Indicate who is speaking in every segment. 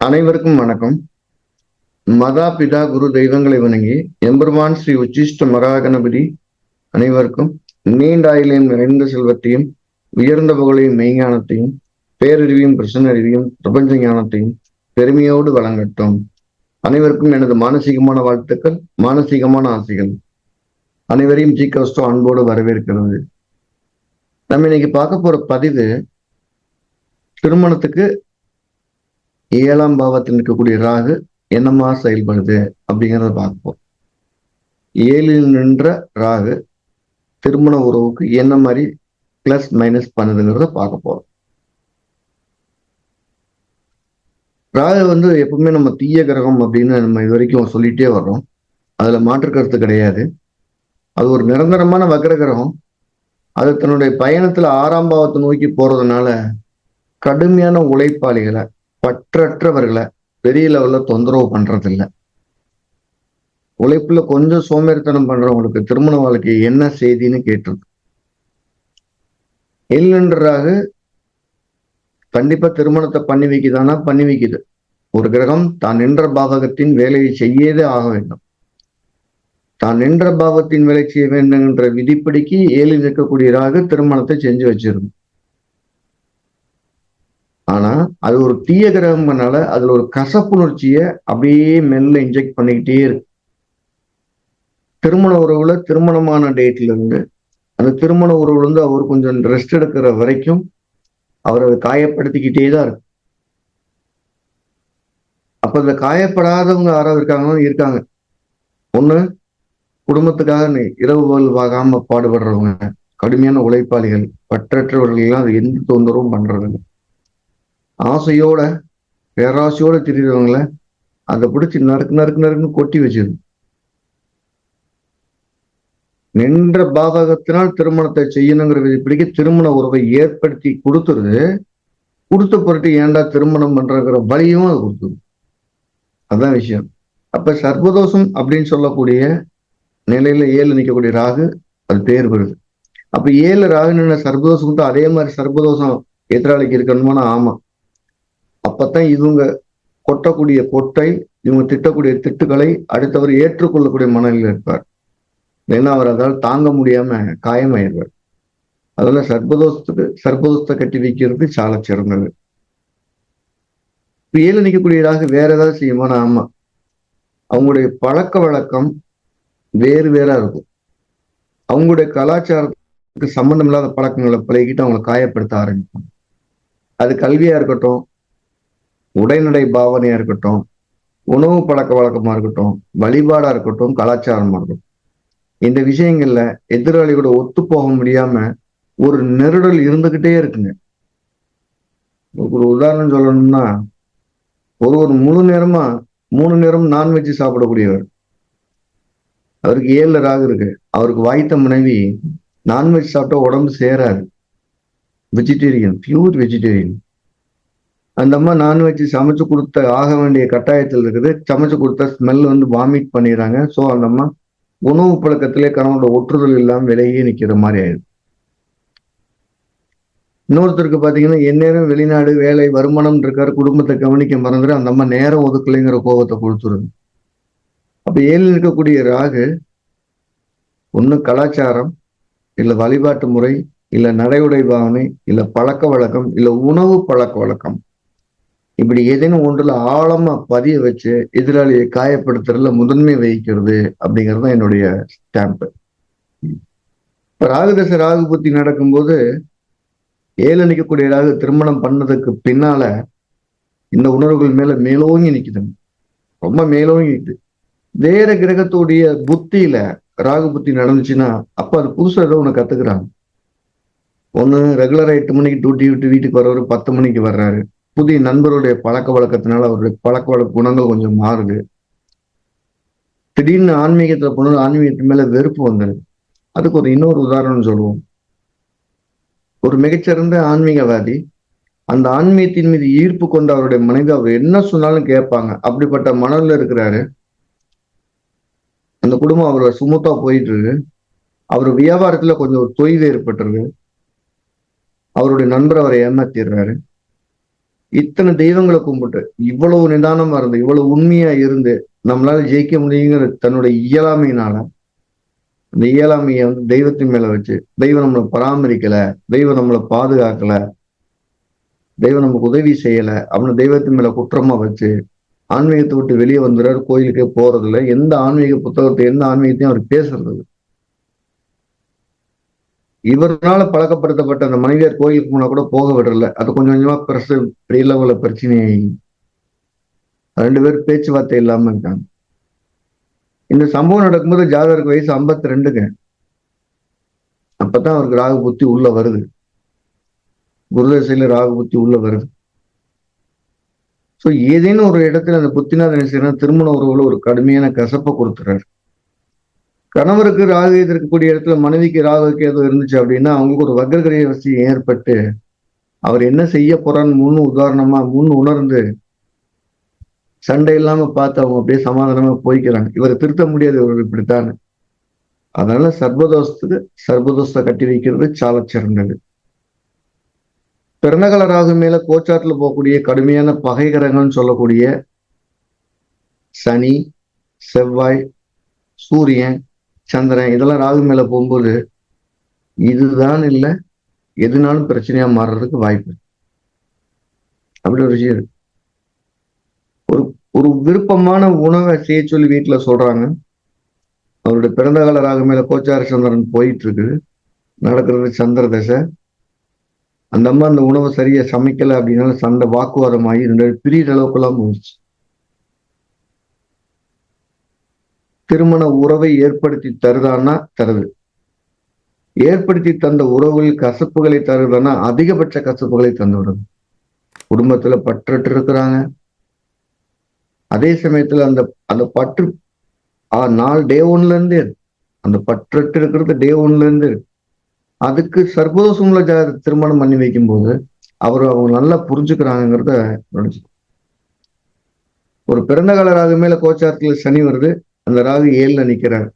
Speaker 1: அனைவருக்கும் வணக்கம். மதா பிதா குரு தெய்வங்களை வணங்கி எம்பெருமான் ஸ்ரீ உச்சிஷ்ட மகாகணபதி அனைவருக்கும் நீண்ட ஆயுளையும் நிறைந்த செல்வத்தையும் உயர்ந்த புகழையும் மெய்ஞானத்தையும் பேரறிவியும் பிரசன்ன அறிவியும் பிரபஞ்ச ஞானத்தையும் பெருமையோடு வழங்கட்டும். அனைவருக்கும் எனது மானசீகமான வாழ்த்துக்கள், மானசீகமான ஆசைகள். அனைவரையும் ஜிகஸ்டோ அன்போடு வரவேற்கிறது. நம்ம இன்னைக்கு பார்க்க போற பதிவு திருமணத்துக்கு 7ஆம் பாவத்தில் இருக்கக்கூடிய ராகு என்னமா செயல்படுது அப்படிங்கிறத பார்ப்போம். 7ல் நின்ற ராகு திருமண உறவுக்கு என்ன மாதிரி பிளஸ் மைனஸ் பண்ணுதுங்கிறத பார்க்க போறோம். ராகு எப்பவுமே நம்ம தீய கிரகம் அப்படின்னு நம்ம இது வரைக்கும் சொல்லிட்டே வர்றோம். அதுல மாற்று கருத்து கிடையாது. அது ஒரு நிரந்தரமான வக்ர கிரகம். அது தன்னுடைய பயணத்துல 6ஆம் பாவத்தை நோக்கி போறதுனால கடுமையான உழைப்பாளிகளை, பற்றற்றவர்களை பெரிய லெவல்ல தொந்தரவு பண்றதில்லை. உழைப்புல கொஞ்சம் சோம்பேறித்தனம் பண்றவங்களுக்கு திருமண வாழ்க்கை என்ன செய்தின்னு கேட்டிருக்கு. இல்லைன்றாக கண்டிப்பா திருமணத்தை பண்ணி வைக்குதானா? பண்ணி வைக்குது. ஒரு கிரகம் தான் நின்ற பாவகத்தின் வேலையை செய்யவே ஆக வேண்டும். தான் நின்ற பாவத்தின் வேலை செய்ய வேண்டும் என்ற விதிப்படிக்கு 7ல் இருக்கக்கூடிய ராகு திருமணத்தை செஞ்சு வச்சிருக்கும். ஆனா அது ஒரு தீய கிரகம்னால அதுல ஒரு கசப்புணர்ச்சியை அப்படியே மெல்ல இன்ஜெக்ட் பண்ணிக்கிட்டே இருக்கு. திருமண உறவுல திருமணமான டேட்ல இருந்து அந்த திருமண உறவுல இருந்து அவர் கொஞ்சம் ரெஸ்ட் எடுக்கிற வரைக்கும் அவர் அதை காயப்படுத்திக்கிட்டே தான் இருக்கு. அப்ப இந்த காயப்படாதவங்க யாராவது இருக்காங்க. ஒண்ணு, குடும்பத்துக்காக இரவு பகல் பார்க்காம பாடுபடுறவங்க, கடுமையான உழைப்பாளிகள், பற்றற்றவர்கள் எல்லாம் அது எந்த தொந்தரவும் பண்றது. ஆசையோட பேராசையோட திரிறவங்கள அதை பிடிச்சி நறுக்குன்னு கொட்டி வச்சிரு. நின்ற பாதகத்தினால் திருமணத்தை செய்யணுங்கிற விதிப்படிக்கு திருமண உறவை ஏற்படுத்தி கொடுத்துருது. கொடுத்த பொருட்டு ஏன்டா திருமணம் பண்றங்கிற வழியும் அது கொடுத்துருது. அதான் விஷயம். அப்ப சர்வதோஷம் அப்படின்னு சொல்லக்கூடிய நிலையில 7 நிற்கக்கூடிய ராகு அது பேர் வருது. அப்ப 7 ராகு நின்ற சர்வதோஷம் அதே மாதிரி சர்வதோஷம் எதிராளிக்கு இருக்கணுமானா ஆமா. அப்பத்தான் இவங்க கொட்டக்கூடிய கொட்டை, இவங்க திட்டக்கூடிய திட்டுக்களை அடுத்தவர் ஏற்றுக்கொள்ளக்கூடிய மனநிலையில் இருப்பார். ஏன்னா அவர் அதால் தாங்க முடியாம காயமாயிருவார். அதெல்லாம் சர்ப்பதோஷத்தை கட்டி வைக்கிறது சால சிறந்தது. 7 நிற்கக்கூடிய ராகு வேற ஏதாவது செய்யுமானா ஆமா. அவங்களுடைய பழக்க வழக்கம் வேறு வேறா இருக்கும். அவங்களுடைய கலாச்சாரத்துக்கு சம்பந்தம் இல்லாத பழக்கங்களை பழகிட்டு அவங்களை காயப்படுத்த ஆரம்பிப்பாங்க. அது கல்வியா இருக்கட்டும், உடைநடை பாவனையா இருக்கட்டும், உணவு பழக்க வழக்கமா இருக்கட்டும், வழிபாடா இருக்கட்டும், கலாச்சாரமா இருக்கட்டும், இந்த விஷயங்கள்ல எதிராளியோட ஒத்து போக முடியாம ஒரு நெருடல் இருந்துகிட்டே இருக்குங்க. ஒரு உதாரணம் சொல்லணும்னா, ஒரு முழு நேரமா 3 நேரம் நான்வெஜ் சாப்பிடக்கூடியவர். அவருக்கு 7ல ராகு இருக்கு. அவருக்கு வாய்த்த மனைவி நான்வெஜ் சாப்பிட்டா உடம்பு சேராது. Vegetarian, pure vegetarian. அந்த அம்மா நான்வெஜ் சமைச்சு கொடுத்த ஆக வேண்டிய கட்டாயத்தில் இருக்குது. சமைச்சு கொடுத்த ஸ்மெல் வாமிட் பண்ணிடுறாங்க. ஸோ அந்த அம்மா உணவு பழக்கத்திலே கணவனோட ஒற்றுதல் இல்லாம விலகியே நிக்கிற மாதிரி ஆயிடுது. இன்னொருத்தருக்கு பாத்தீங்கன்னா எந்நேரம் வெளிநாடு வேலை வருமானம் இருக்காரு, குடும்பத்தை கவனிக்க மறந்துட்டு அந்த அம்மா நேரம் ஒதுக்கலைங்கிற கோபத்தை கொடுத்துருது. அப்ப 7ல் இருக்கக்கூடிய ராகு ஒண்ணு கலாச்சாரம், இல்ல வழிபாட்டு முறை, இல்ல நடைமுறை பாவனை, இல்ல பழக்க வழக்கம், இல்ல உணவு பழக்க வழக்கம், இப்படி ஏதேனும் ஒன்றுல ஆழமா பதிய வச்சு எதிராளியை காயப்படுத்துறதுல முதன்மை வகிக்கிறது அப்படிங்கிறது தான் என்னுடைய ஸ்டாம்ப். இப்ப ராகுதசை ராகு புத்தி நடக்கும்போது 7 நிற்கக்கூடிய ராகு திருமணம் பண்ணதுக்கு பின்னால இந்த உணர்வுகள் மேல மேலோங்கி நிக்குதுங்க. ரொம்ப மேலோங்கி நிக்குது. வேற கிரகத்துடைய புத்தியில ராகு புத்தி நடந்துச்சுன்னா அப்ப அது புதுசா ஏதோ ஒண்ணு கத்துக்கிறாங்க. ஒண்ணு ரெகுலரா 8 மணிக்கு டியூட்டி விட்டு வீட்டுக்கு வர்றவர் 10 மணிக்கு வர்றாரு. புதிய நண்பருடைய பழக்க வழக்கத்தினால அவருடைய பழக்க வழக்க குணங்கள் கொஞ்சம் மாறுது. திடீர்னு ஆன்மீகத்துல போனது ஆன்மீகத்து மேல வெறுப்பு வந்துடுது. அதுக்கு இன்னொரு உதாரணம் சொல்லுவோம். ஒரு மிகச்சிறந்த ஆன்மீகவாதி அந்த ஆன்மீகத்தின் மீது ஈர்ப்பு கொண்ட அவருடைய மனைவி அவர் என்ன சொன்னாலும் கேட்பாங்க. அப்படிப்பட்ட மனதில் இருக்கிறாரு. அந்த குடும்பம் அவரை சுமூத்தா போயிட்டு இருக்கு. அவர் வியாபாரத்துல கொஞ்சம் ஒரு தொய்வு ஏற்பட்டுருக்கு. அவருடைய நண்பர் அவரை ஏமாத்திடுறாரு. இத்தனை தெய்வங்களை கும்பிட்டு இவ்வளவு நிதானமா இருந்து இவ்வளவு உண்மையா இருந்து நம்மளால ஜெயிக்க முடியுங்கிற தன்னுடைய இயலாமையினால அந்த இயலாமையை வந்து தெய்வத்தின் மேல வச்சு தெய்வம் நம்மளை பராமரிக்கல, தெய்வம் நம்மளை பாதுகாக்கல, தெய்வம் நமக்கு உதவி செய்யல அப்படின்னு தெய்வத்தின் மேல குற்றமா வச்சு ஆன்மீகத்தை விட்டு வெளியே வந்துடுறாரு. கோயிலுக்கே போறது இல்லை, எந்த ஆன்மீக புத்தகத்தை எந்த ஆன்மீகத்தையும் அவர் பேசுறது இல்லை. இவரால பழக்கப்படுத்தப்பட்ட அந்த மனிதர் கோயிலுக்கு போனா கூட போக விடல. அது கொஞ்சம் கொஞ்சமா பெரிய லெவல்ல பிரச்சனையாகி 2 பேர் பேச்சுவார்த்தை இல்லாம இருக்காங்க. இந்த சம்பவம் நடக்கும்போது ஜாதகருக்கு வயசு 52ங்க. அப்பதான் அவருக்கு ராகு புத்தி உள்ள வருது. குருதசையில ராகு புத்தி உள்ள வருது. சோ ஏதேனும் ஒரு இடத்துல அந்த புத்திநாதன் என்ன செய்யறாரு, திருமண உறவுல ஒரு கடுமையான கசப்பை கொடுத்துறாரு. கணவருக்கு ராகு இருக்கக்கூடிய இடத்துல மனைவிக்கு ராகுக்கு ஏதோ இருந்துச்சு அப்படின்னா அவங்களுக்கு ஒரு வக்ரகிரிய வசியம் ஏற்பட்டு அவர் என்ன செய்ய போறான்னு முன் உணர்ந்து சண்டை இல்லாம பார்த்து அவங்க அப்படியே சமாதானமா போய்க்கிறாங்க. இவரை திருத்த முடியாது, இவர் இப்படித்தான். அதனால சர்வதோஷத்தை கட்டி வைக்கிறது சால சிறந்தது. பிறந்தகால ராகு மேல கோச்சாட்டுல போகக்கூடிய கடுமையான பகைகரங்கள்னு சொல்லக்கூடிய சனி, செவ்வாய், சூரியன், சந்திரன் இதெல்லாம் ராகு மேல போகும்போது இதுதான் இல்லை எதுனாலும் பிரச்சனையா மாறுறதுக்கு வாய்ப்பு. அப்படி ஒரு விஷயம் இருக்கு. ஒரு ஒரு விருப்பமான உணவை செய்ய சொல்லி வீட்டுல சொல்றாங்க. அவருடைய பிறந்த கால ராகு மேல கோச்சார சந்திரன் போயிட்டு இருக்கு, நடக்கிறது சந்திர தசை. அந்த அம்மா அந்த உணவை சரியா சமைக்கல அப்படின்னால சண்டை வாக்குவாதம் ஆகி 2 பிரியிற அளவுக்குலாம் போயிடுச்சு. திருமண உறவை ஏற்படுத்தி தருதான்னா தருது, ஏற்படுத்தி தந்த உறவுகளில் கசப்புகளை தருதான்னா அதிகபட்ச கசப்புகளை தந்து விடுது. குடும்பத்துல பற்றற்று இருக்கிறாங்க. அதே சமயத்துல அந்த அந்த பற்று நாள் டே 1ல இருந்து அந்த பற்றற்று இருக்கிறது டே 1ல இருந்து அதுக்கு சர்வதோஷமுள்ள திருமணம் பண்ணி வைக்கும் போது அவங்க நல்லா புரிஞ்சுக்கிறாங்கிறத நினைச்சு. ஒரு பிறந்த கால ராகு மேல கோச்சாரத்துல சனி வருது, அந்த ராகு 7ல நிக்கிறார்.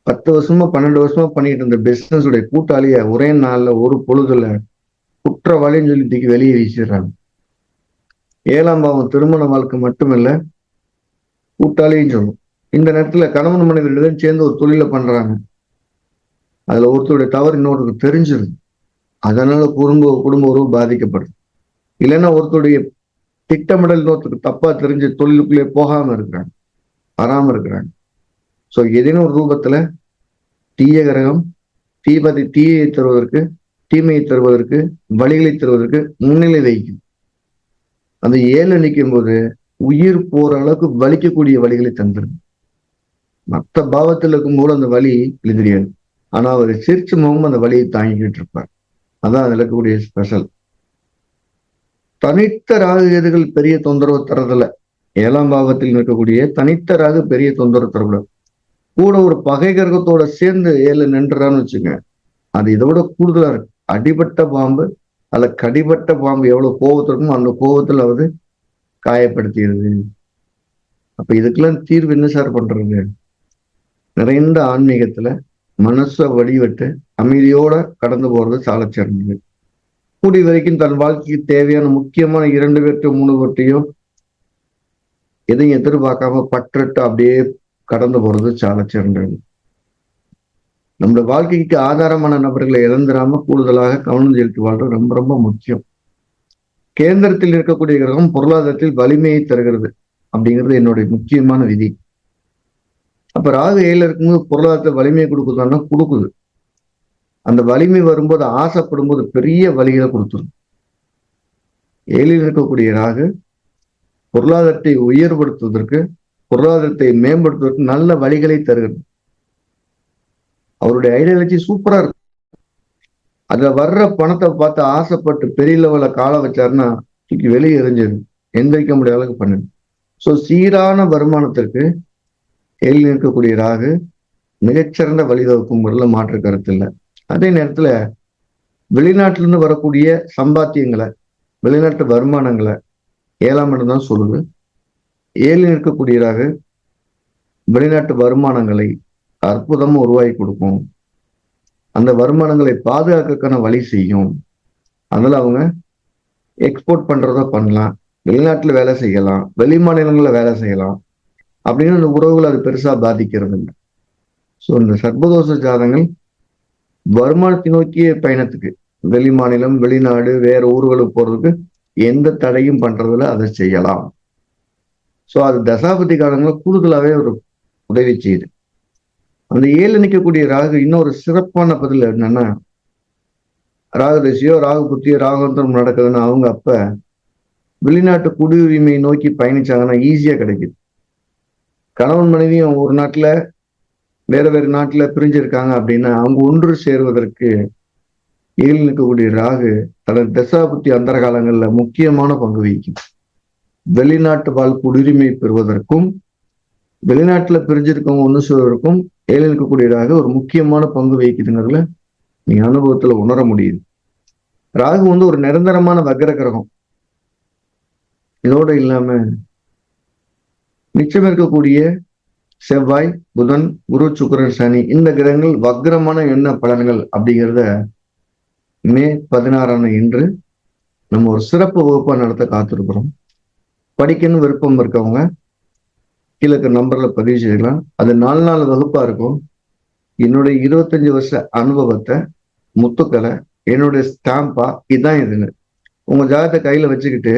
Speaker 1: 10 வருஷமா 12 வருஷமா பண்ணிட்டு இருந்த பிசினஸ் உடைய கூட்டாளிய ஒரே நாள்ல ஒரு பொழுதுல குற்றவாளின்னு சொல்லி தூக்கி வெளியே வீசிடுறாங்க. 7ஆம் பாவம் திருமண வாழ்க்கை மட்டுமில்ல கூட்டாளியும் சொல்லும். இந்த நேரத்துல கணவன் மனைவி 2 பேரும் சேர்ந்து ஒரு தொழிலை பண்றாங்க. அதுல ஒருத்தருடைய தவறு இன்னொருத்தருக்கு தெரிஞ்சிருது, அதனால குடும்ப உறவு பாதிக்கப்படுது. இல்லைன்னா ஒருத்தருடைய திட்டமிடல் இன்னொருத்தருக்கு தப்பா தெரிஞ்சு தொழிலுக்குள்ளே போகாம இருக்கிறாங்க, வராம இருக்கிறாங்க. சோ ஏதேனும் ஒரு ரூபத்துல தீய கிரகம் தீமையை தருவதற்கு தீமையை தருவதற்கு வழிகளை தருவதற்கு முன்னிலை வைக்கும். அந்த 7 நிற்கும் போது உயிர் போற அளவுக்கு வலிக்கக்கூடிய வழிகளை தந்துடும். மற்ற பாவத்தில் இருக்கும்போது அந்த வலி தெரியாது, ஆனா அவர் சிரிச்சு முகமும் அந்த வலியை தாங்கிக்கிட்டு இருப்பார். அதான் அதுல இருக்கக்கூடிய ஸ்பெஷல். தனித்த ராகு கேதுகள் பெரிய தொந்தரவு தரதில்ல. 7ஆம் பாவத்தில் இருக்கக்கூடிய தனித்த ராகு பெரிய தொந்தரவு தரக்கூடாது. கூட ஒரு பகை கிரகத்தோட சேர்ந்து 7 நின்றுறான்னு வச்சுங்க, அது இதோட கூடுதலா இருக்கு. அடிபட்ட பாம்பு அல்ல கடிபட்ட பாம்பு எவ்வளவு கோபத்துல இருக்குமோ அந்த கோபத்துல அது காயப்படுத்திடுது. அப்ப இதுக்கெல்லாம் தீர்வு என்ன சார் பண்றது? நிறைந்த ஆன்மீகத்துல மனசை வடிவட்டு அமைதியோட கடந்து போறது சால சிறந்தது. கூடி வரைக்கும் தன் வாழ்க்கைக்கு தேவையான முக்கியமான 2 பேர்ட்டு 3 பேர்ட்டையும் எதையும் எதிர்பார்க்காம பற்றட்டு அப்படியே கடந்து போறது சால சிறந்தது. நம்மளோட வாழ்க்கைக்கு ஆதாரமான நபர்களை இழந்துடாம கூடுதலாக கவனம் செலுத்தி வாழ்றது ரொம்ப ரொம்ப முக்கியம். கேந்திரத்தில் இருக்கக்கூடிய கிரகம் பொருளாதாரத்தில் வலிமையை தருகிறது அப்படிங்கிறது என்னுடைய முக்கியமான விதி. அப்ப ராகு 7ல இருக்கும்போது பொருளாதாரத்தை வலிமையை கொடுக்குதான்னா கொடுக்குது. அந்த வலிமை வரும்போது ஆசைப்படும் போது பெரிய வலிகளை கொடுத்துரும். 7ல் இருக்கக்கூடிய ராகு பொருளாதாரத்தை உயர்படுத்துவதற்கு பொருளாதாரத்தை மேம்படுத்துவதற்கு நல்ல வழிகளை தருகிறது. அவருடைய ஐடியாலஜி சூப்பரா இருக்கும். அதுல வர்ற பணத்தை பார்த்து ஆசைப்பட்டு பெரிய லெவல கால வச்சாருன்னா தூக்கி வெளியே எரிஞ்சிடும், எந்திரிக்க முடியாத அளவுக்கு பண்ணுது. ஸோ சீரான வருமானத்திற்கு 7ல் இருக்கக்கூடிய ராகு மிகச்சிறந்த வழிவகுக்கும் முறையில மாற்று கருத்து இல்லை. அதே நேரத்துல வெளிநாட்டிலிருந்து வரக்கூடிய சம்பாத்தியங்களை வெளிநாட்டு வருமானங்களை 7ஆம் இடம் தான் சொல்லுது. 7ல் இருக்கக்கூடிய ராகு வெளிநாட்டு வருமானங்களை அற்புதமா உருவாக்கி கொடுக்கும். அந்த வருமானங்களை பாதுகாக்கக்கான வழி செய்யும். அதனால அவங்க எக்ஸ்போர்ட் பண்றதோ பண்ணலாம், வெளிநாட்டுல வேலை செய்யலாம், வெளி மாநிலங்கள்ல வேலை செய்யலாம் அப்படின்னு அந்த உறவுகள் அது பெருசா பாதிக்கிறது இல்லை. ஸோ இந்த சர்ப்பதோஷ ஜாதகங்கள் வருமானத்தை நோக்கிய பயணத்துக்கு வெளி மாநிலம், வெளிநாடு, வேற ஊர்களுக்கு போறதுக்கு எந்த தடையும் பண்றதுல அதை செய்யலாம். ஸோ அது தசாபதி காலங்களில் கூடுதலாவே ஒரு உதவி செய்யுது. அந்த ஏழு நிற்கக்கூடிய ராகு இன்னொரு சிறப்பான பதில் என்னன்னா, ராகு திசையோ ராகு புத்தியோ ராகுந்தரம் நடக்குதுன்னா அவங்க அப்ப வெளிநாட்டு குடியுரிமையை நோக்கி பயணிச்சாங்கன்னா ஈஸியா கிடைக்குது. கணவன் மனைவியும் ஒரு நாட்டுல வேற வேற நாட்டுல பிரிஞ்சிருக்காங்க அப்படின்னா அவங்க ஒன்று சேருவதற்கு ஏழு நிற்கக்கூடிய ராகு தனது தசாபுத்தி அந்தர காலங்கள்ல முக்கியமான பங்கு வகிக்கும். வெளிநாட்டு வாழ் குடியுரிமை பெறுவதற்கும் வெளிநாட்டுல பிரிஞ்சிருக்கவங்க ஒன்று சேருவதற்கும் ஏழு நிற்கக்கூடிய ராகு ஒரு முக்கியமான பங்கு வகிக்குதுங்கிறதுல நீங்க அனுபவத்துல உணர முடியுது. ராகு ஒரு நிரந்தரமான வக்ர கிரகம். இதோட இல்லாம மிச்சம் இருக்கக்கூடிய செவ்வாய், புதன், குரு, சுக்கிரன், சனி இந்த கிரகங்கள் வக்ரமான என்ன பலன்கள் அப்படிங்கிறத மே 16 இன்று நம்ம ஒரு சிறப்பு வகுப்பா நடத்த காத்திருக்கிறோம். படிக்கணும் விருப்பம் இருக்கவங்க கீழே நம்பர்ல பதிவு செய்யலாம். அது 4 நாள் வகுப்பா இருக்கும். என்னுடைய 25 வருஷ அனுபவத்தை முத்துக்களை என்னுடைய ஸ்டாம்பா இதான் இதுன்னு உங்க ஜாதகத்தை கையில வச்சுக்கிட்டு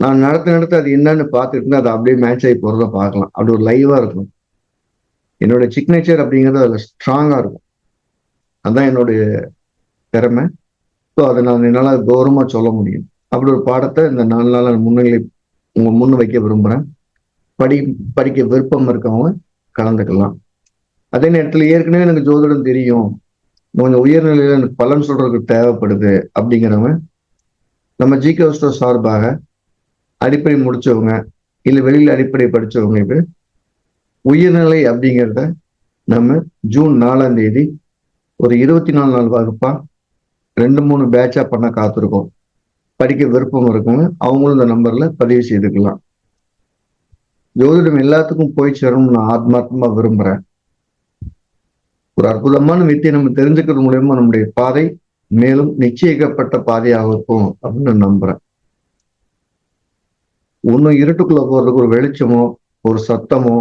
Speaker 1: நான் நடத்த அது என்னன்னு பார்த்துட்டு அதை அப்படியே மேட்ச் ஆகி போறத பார்க்கலாம். அப்படி ஒரு லைவா இருக்கும். என்னோட சிக்னேச்சர் அப்படிங்கிறது அதுல ஸ்ட்ராங்கா இருக்கும். அதுதான் என்னுடைய திறமை. ஸோ அதை நான் என்னால் கௌரவமா சொல்ல முடியும். அப்படி ஒரு பாடத்தை இந்த 4 நாள் முன்னிலை உங்க முன் வைக்க விரும்புகிறேன். படிக்க விருப்பம் இருக்கவங்க கலந்துக்கலாம். அதே நேரத்தில் ஏற்கனவே எனக்கு ஜோதிடம் தெரியும், கொஞ்சம் உயர்நிலையில எனக்கு பலன் சொல்றதுக்கு தேவைப்படுது அப்படிங்கிறவங்க நம்ம ஜிகே ஹோஸ்டோ சார்பாக அடிப்படை முடிச்சவங்க இல்லை வெளியில அடிப்படை படிச்சவங்க இது உயர்நிலை அப்படிங்கிறத நம்ம ஜூன் 4 ஒரு 24 நாள் வகுப்பா 2-3 பேட்சா பண்ண காத்திருக்கோம். படிக்க விருப்பம் இருக்குங்க அவங்களும் இந்த நம்பர்ல பதிவு செய்துக்கலாம். ஜோதிடம் எல்லாத்துக்கும் போய் சேரணும்னு நான் ஆத்மார்த்தமா விரும்புறேன். ஒரு அற்புதமான வித்தியை நம்ம தெரிஞ்சுக்கிறது மூலயமா நம்முடைய பாதை மேலும் நிச்சயிக்கப்பட்ட பாதையாக இருக்கும் அப்படின்னு நான் நம்புறேன். ஒன்னும் இருட்டுக்குள்ள போறதுக்கு ஒரு வெளிச்சமோ ஒரு சத்தமோ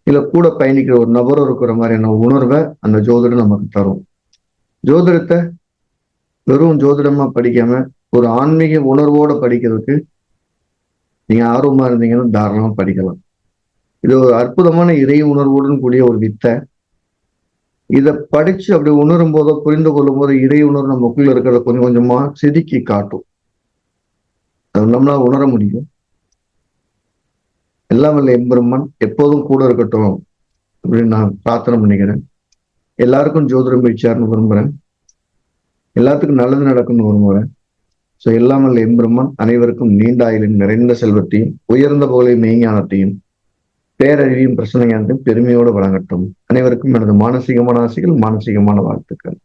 Speaker 1: இல்ல கூட பயணிக்கிற ஒரு நபரும் இருக்கிற மாதிரியான உணர்வை அந்த ஜோதிடம் நமக்கு தரும். ஜோதிடத்தை வெறும் ஜோதிடமா படிக்காம ஒரு ஆன்மீக உணர்வோட படிக்கிறதுக்கு நீங்க ஆர்வமா இருந்தீங்கன்னா தாராளமா படிக்கலாம். இது ஒரு அற்புதமான இறை உணர்வுடன் கூடிய ஒரு வித்தை. இதை படிச்சு அப்படி உணரும் போதோ புரிந்து கொள்ளும் போதோ இறை உணர்வு நமக்குள்ள இருக்கிறத கொஞ்சம் கொஞ்சமா செதுக்கி காட்டும். அது நம்மளால உணர முடியும். எல்லாம் வல்ல எம்பெருமான் எப்போதும் கூட இருக்கட்டும் அப்படின்னு நான் பிரார்த்தனை பண்ணிக்கிறேன். எல்லாருக்கும் ஜோதிடம் போயிச்சாருன்னு விரும்புறேன். எல்லாத்துக்கும் நல்லது நடக்கும்னு விரும்புறேன். ஸோ எல்லாம் வல்ல எம்பெருமான் அனைவருக்கும் நீண்ட ஆயுளின் நிறைந்த செல்வத்தையும் உயர்ந்த புகழையும் மெய்ஞானத்தையும் பேரறிவையும் பிரச்சனையானதையும் பெருமையோடு வழங்கட்டும். அனைவருக்கும் எனது மானசீகமான ஆசைகள், மானசீகமான வாழ்த்துக்கள்.